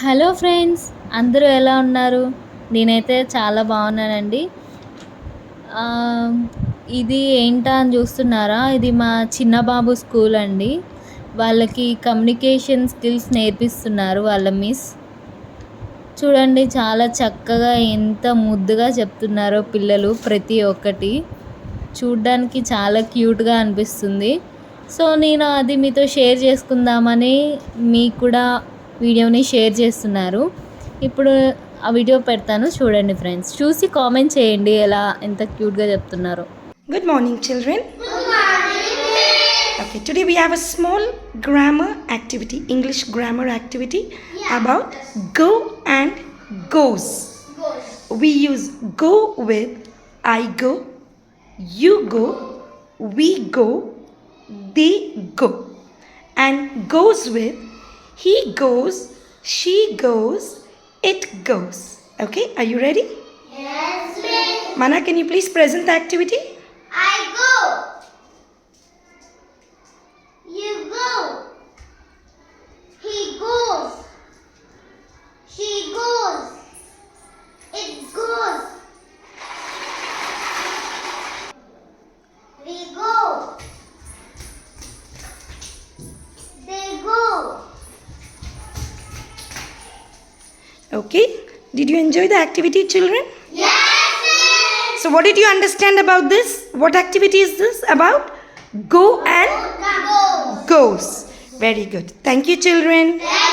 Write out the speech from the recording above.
Hello friends, అందరూ ఎలా ఉన్నారు? నేనైతే చాలా బాగున్నానండి. ఇది ఏంటా అని చూస్తున్నారా? ఇది మా చిన్న బాబు స్కూల్ అండి. వాళ్ళకి కమ్యూనికేషన్ స్కిల్స్ నేర్పిస్తున్నారు వాళ్ళ మిస్. చూడండి, చాలా చక్కగా ఎంత ముద్దుగా చెప్తున్నారో పిల్లలు ప్రతి ఒక్కటి. చూడ్డానికి చాలా క్యూట్గా అనిపిస్తుంది. సో నేను అది మీతో షేర్ చేసుకుందామని మీకు కూడా వీడియోని షేర్ చేస్తున్నారు. ఇప్పుడు ఆ వీడియో పెడతాను, చూడండి ఫ్రెండ్స్. చూసి కామెంట్ చేయండి ఎంత క్యూట్గా చెప్తున్నారో. Good morning, children. Okay, today we have a small grammar activity, English grammar activity about go and goes. We use go with I go, you go, we go, they go, and goes with he goes, she goes, it goes. Okay, are you ready? Yes, miss. Mana, can you please present the activity? I go. You go. He goes. She goes. It goes. We go. They go. Okay, did you enjoy the activity, children? Yes, miss. So what did you understand about this? What activity is this about? Go and Goes. goes. Very good. Thank you, children. Thank